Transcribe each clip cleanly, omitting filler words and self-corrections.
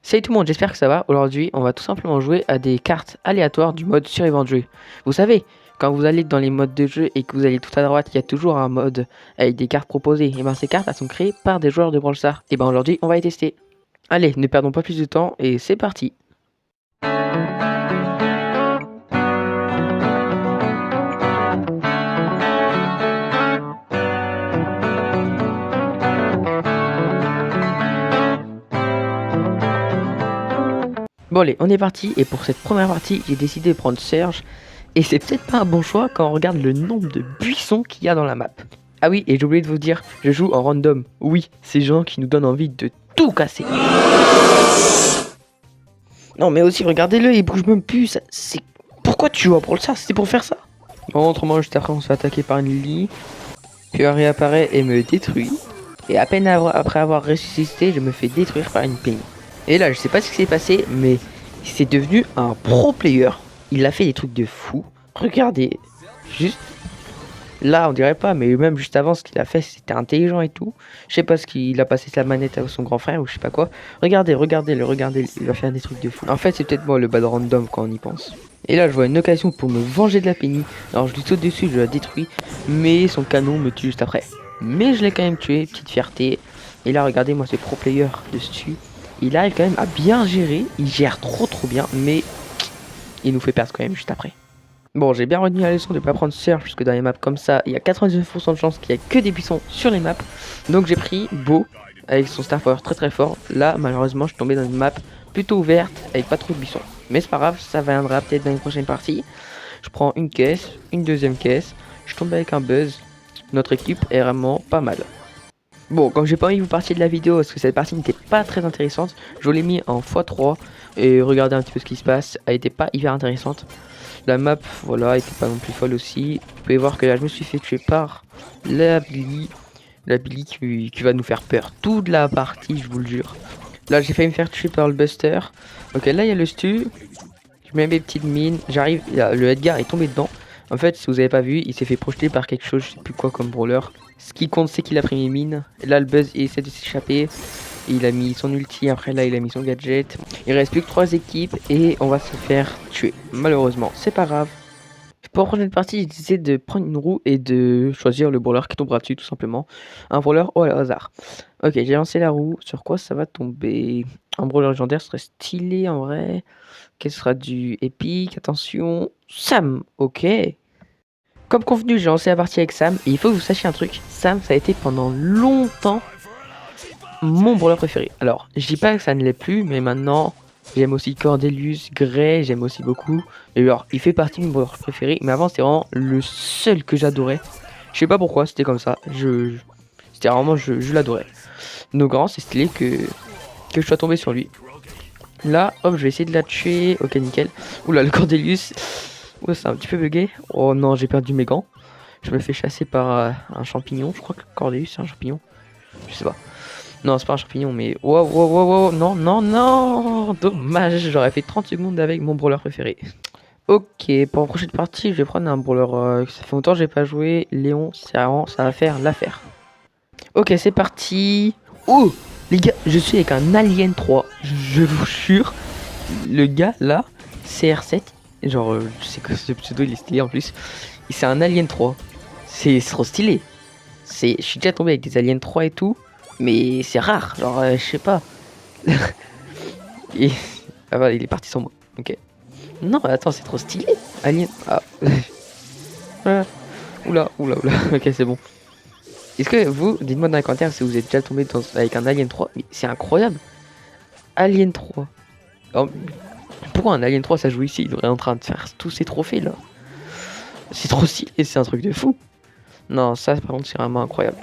Salut tout le monde, j'espère que ça va. Aujourd'hui, on va tout simplement jouer à des cartes aléatoires du mode survivant de jeu. Vous savez, quand vous allez dans les modes de jeu et que vous allez tout à droite, il y a toujours un mode avec des cartes proposées. Et bien ces cartes, elles sont créées par des joueurs de Brawl Stars. Et ben aujourd'hui, on va les tester. Allez, ne perdons pas plus de temps et c'est parti. Bon allez, on est parti et pour cette première partie, j'ai décidé de prendre Serge. Et c'est peut-être pas un bon choix quand on regarde le nombre de buissons qu'il y a dans la map. Ah oui, et j'ai oublié de vous dire, je joue en random. Oui, ces gens qui nous donnent envie de tout casser. Non mais aussi, regardez-le, il bouge même plus. C'est... Pourquoi tu joues à Brawl Stars? C'est pour faire ça? Bon, autrement, juste après, on se fait attaquer par une Lily. Puis elle réapparaît et me détruit. Et à peine après avoir ressuscité, je me fais détruire par une Penny. Et là, je sais pas ce qui s'est passé, mais c'est devenu un pro player. Il a fait des trucs de fou. Regardez, juste là, on dirait pas, mais même juste avant, ce qu'il a fait, c'était intelligent et tout. Je sais pas ce qu'il a passé sa manette à son grand frère ou je sais pas quoi. Regardez, regardez, il va faire des trucs de fou. En fait, c'est peut-être moi le bad random quand on y pense. Et là, je vois une occasion pour me venger de la Penny. Alors, je lui saute dessus, je la détruis, mais son canon me tue juste après. Mais je l'ai quand même tué, petite fierté. Et là, regardez, moi, c'est pro player dessus. Il arrive quand même à bien gérer, il gère trop bien, mais il nous fait perdre quand même juste après. Bon, j'ai bien retenu la leçon de ne pas prendre Surf, puisque dans les maps comme ça, il y a 99% de chance qu'il n'y ait que des buissons sur les maps. Donc j'ai pris Beau, avec son Star Power très fort. Là, malheureusement, je suis tombé dans une map plutôt ouverte, avec pas trop de buissons. Mais c'est pas grave, ça viendra peut-être dans une prochaine partie. Je prends une caisse, une deuxième caisse, je tombe avec un buzz. Notre équipe est vraiment pas mal. Bon, comme j'ai pas envie de vous partir de la vidéo parce que cette partie n'était pas très intéressante, je l'ai mis en x3 et regardez un petit peu ce qui se passe. Elle était pas hyper intéressante. La map, voilà, était pas non plus folle aussi. Vous pouvez voir que là, je me suis fait tuer par la Billy qui va nous faire peur toute la partie, je vous le jure. Là, j'ai failli me faire tuer par le Buster. Ok, là, il y a le stu. Je mets mes petites mines. J'arrive, le Edgar est tombé dedans. En fait, si vous avez pas vu, il s'est fait projeter par quelque chose, je sais plus quoi comme brawler. Ce qui compte, c'est qu'il a pris mes mines. Et là, le Buzz il essaie de s'échapper. Il a mis son ulti, après là, il a mis son gadget. Il reste plus que 3 équipes et on va se faire tuer. Malheureusement, c'est pas grave. Pour la prochaine partie, j'ai décidé de prendre une roue et de choisir le brawler qui tombera dessus, tout simplement. Un brawler au hasard. Ok, j'ai lancé la roue. Sur quoi ça va tomber? Un brawler légendaire serait stylé en vrai. Quel sera du épique? Attention, Sam, ok. Comme convenu, j'ai lancé la partie avec Sam. Et il faut que vous sachiez un truc. Sam, ça a été pendant longtemps mon brawler préféré. Alors, je dis pas que ça ne l'est plus, mais maintenant, j'aime aussi Cordelius, Gray, j'aime aussi beaucoup. Et alors, il fait partie de mon brawler préféré. Mais avant, c'était vraiment le seul que j'adorais. Je sais pas pourquoi, c'était comme ça. C'était vraiment, je l'adorais. Donc, vraiment, c'est stylé que je sois tombé sur lui. Là, hop, je vais essayer de la tuer. Ok, nickel. Oula, le Cordelius. Ouais, c'est un petit peu bugué. Oh non, j'ai perdu mes gants. Je me fais chasser par un champignon. Je crois que le Cordelius, c'est un champignon. Je sais pas. Non, c'est pas un champignon, mais... Wow. Non. Dommage, j'aurais fait 30 secondes avec mon brawler préféré. Ok, pour la prochaine partie, je vais prendre un brawler ça fait longtemps que j'ai pas joué. Léon, ça va faire l'affaire. Ok, c'est parti. Oh, les gars, je suis avec un Alien 3. Je vous jure. Le gars, là, CR7. Genre, je sais que ce pseudo, il est stylé en plus. Et c'est un Alien 3. C'est trop stylé. Je suis déjà tombé avec des Aliens 3 et tout. Mais c'est rare. Genre, je sais pas. Et... Ah voilà, il est parti sans moi. Ok. Non, attends, c'est trop stylé. Alien... Ah. Oula. Ok, c'est bon. Est-ce que vous, dites-moi dans les commentaires si vous êtes déjà tombé avec un Alien 3. Mais c'est incroyable. Alien 3. Alors, pourquoi un Alien 3 ça joue ici? Il devrait être en train de faire tous ces trophées là. C'est trop stylé, c'est un truc de fou. Non, ça par contre c'est vraiment incroyable.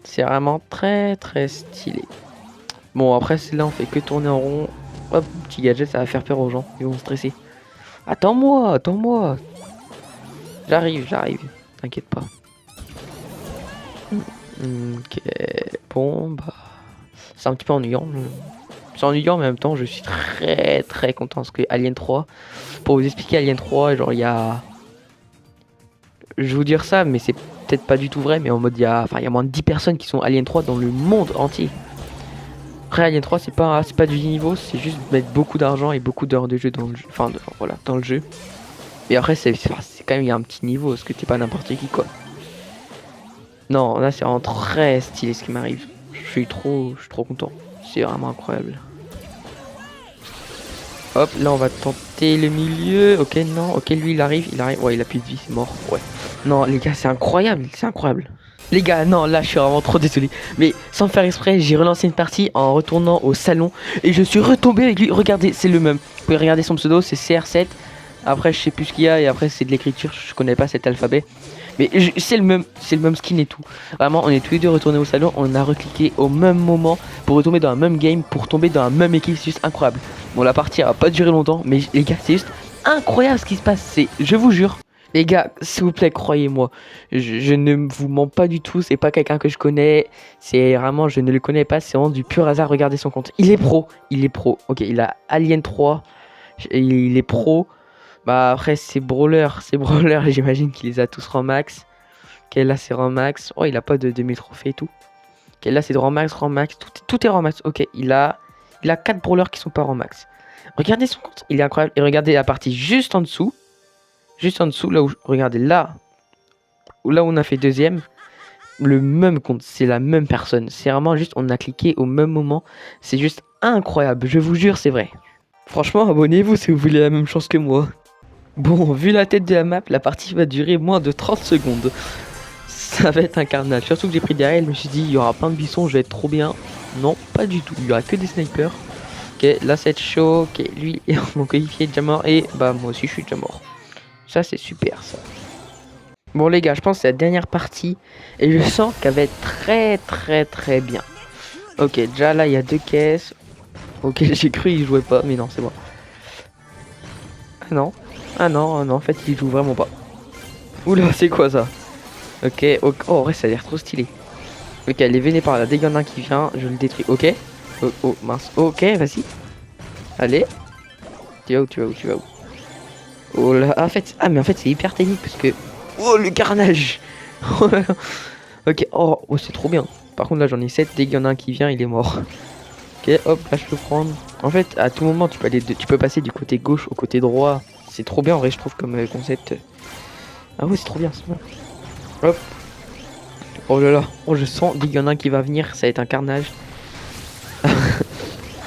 C'est vraiment très stylé. Bon après là on fait que tourner en rond. Hop, petit gadget, ça va faire peur aux gens. Ils vont stresser. Attends-moi. J'arrive. T'inquiète pas. Ok. Bon bah. C'est un petit peu ennuyant. C'est ennuyant mais en même temps je suis très content parce que Alien 3. Pour vous expliquer Alien 3, genre il y a... Je vais vous dire ça, mais c'est peut-être pas du tout vrai, mais en mode il y a moins de 10 personnes qui sont Alien 3 dans le monde entier. Après Alien 3 c'est pas du niveau, c'est juste mettre beaucoup d'argent et beaucoup d'heures de jeu dans le jeu. Enfin voilà, dans le jeu. Et après c'est quand même il y a un petit niveau, parce que t'es pas n'importe qui quoi. Non, là c'est vraiment très stylé ce qui m'arrive. Je suis trop content. C'est vraiment incroyable. Hop, là on va tenter le milieu. Ok, non, ok, lui il arrive. Ouais, il a plus de vie, c'est mort. Ouais. Non, les gars, c'est incroyable, c'est incroyable. Les gars, non, là je suis vraiment trop désolé. Mais sans faire exprès, j'ai relancé une partie en retournant au salon et je suis retombé avec lui. Regardez, c'est le même. Vous pouvez regarder son pseudo, c'est CR7. Après, je sais plus ce qu'il y a et après, c'est de l'écriture. Je connais pas cet alphabet. Mais c'est le même skin et tout. Vraiment, on est tous les deux retournés au salon. On a recliqué au même moment pour retomber dans un même game, pour tomber dans la même équipe. C'est juste incroyable. Bon, la partie a pas duré longtemps, mais les gars, c'est juste incroyable ce qui se passe. C'est, je vous jure. Les gars, s'il vous plaît, croyez-moi, je ne vous mens pas du tout, c'est pas quelqu'un que je connais, c'est vraiment, je ne le connais pas, c'est vraiment du pur hasard, regardez son compte. Il est pro, ok, il a Alien 3, il est pro, bah après c'est brawler, j'imagine qu'il les a tous rang max. Ok, là c'est rang max, oh il a pas de demi-trophée et tout. Ok, là c'est de rang max, tout est rang max, ok, il a 4 brawlers qui sont pas rang max. Regardez son compte, il est incroyable, et regardez la partie juste en dessous. Juste en dessous, là où, regardez, là où on a fait deuxième, le même compte, c'est la même personne. C'est vraiment juste, on a cliqué au même moment. C'est juste incroyable, je vous jure, c'est vrai. Franchement, abonnez-vous si vous voulez la même chance que moi. Bon, vu la tête de la map, la partie va durer moins de 30 secondes. Ça va être un carnage. Surtout que j'ai pris derrière, je me suis dit, il y aura plein de buissons, je vais être trop bien. Non, pas du tout, il y aura que des snipers. Ok, là c'est chaud, ok, lui, mon coéquipier est déjà mort, et bah moi aussi je suis déjà mort. Ça c'est super ça. Bon les gars, je pense que c'est la dernière partie et je sens qu'elle va être très bien. Ok, déjà là il y a 2 caisses. Ok, j'ai cru il jouait pas, mais non, c'est bon. Ah non, en fait il joue vraiment pas. Oula, c'est quoi ça? Ok, oh, en vrai ça a l'air trop stylé. Ok, allez, venez par là, dès qu'il y en a un qui vient, je le détruis. Ok. Oh mince, ok, vas-y. Allez. Tu vas où? Oh là, mais en fait c'est hyper technique parce que... Oh le carnage. Ok, oh c'est trop bien. Par contre là j'en ai 7, dès qu'il y en a un qui vient il est mort. Ok, hop, là je peux prendre. En fait à tout moment tu peux passer du côté gauche au côté droit. C'est trop bien en vrai je trouve comme concept. Ah ouais c'est trop bien, c'est bon. Hop. Oh là là, oh je sens, dès qu'il y en a un qui va venir, ça va être un carnage.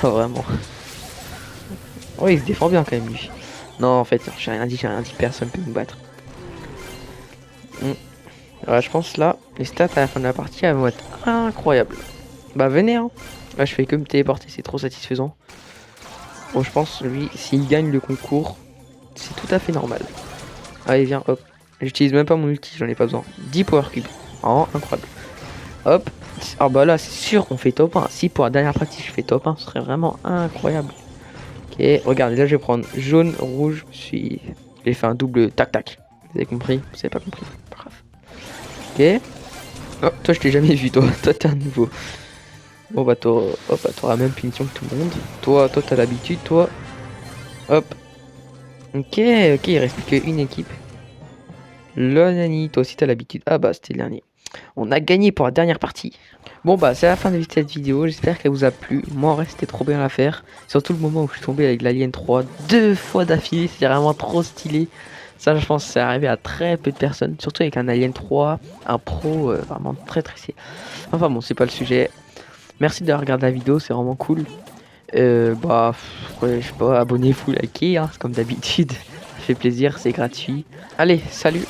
Oh vraiment. Oh il se défend bien quand même lui. Non en fait, j'ai rien dit, personne peut nous battre. Alors, je pense là, les stats à la fin de la partie elles vont être incroyables. Bah venez hein. Là je fais que me téléporter, c'est trop satisfaisant. Bon je pense lui, s'il gagne le concours, c'est tout à fait normal. Allez viens, hop. J'utilise même pas mon ulti, j'en ai pas besoin. 10 power cubes. Oh incroyable. Hop. Ah bah là c'est sûr qu'on fait top 1. Si pour la dernière partie je fais top 1, ce serait vraiment incroyable. Ok, regardez là je vais prendre jaune, rouge, j'ai fait un double tac tac. Vous avez compris? Vous avez pas compris? Pas grave. Ok. Oh, toi je t'ai jamais vu toi, t'es un nouveau. Bon bah t'auras la même punition que tout le monde. Toi t'as l'habitude, toi. Hop. Ok, il reste plus qu'une équipe. Le Nani, toi aussi t'as l'habitude. Ah bah c'était le dernier. On a gagné pour la dernière partie. Bon bah c'est la fin de cette vidéo, j'espère qu'elle vous a plu. Moi en vrai c'était trop bien à faire. Surtout le moment où je suis tombé avec l'Alien 3 2 fois d'affilée, c'était vraiment trop stylé. Ça je pense que c'est arrivé à très peu de personnes. Surtout avec un Alien 3, un pro vraiment très stylé. Enfin bon c'est pas le sujet. Merci d'avoir regardé la vidéo, c'est vraiment cool. Ouais, je sais pas, abonnez-vous, likez, hein, comme d'habitude. Ça fait plaisir, c'est gratuit. Allez, salut!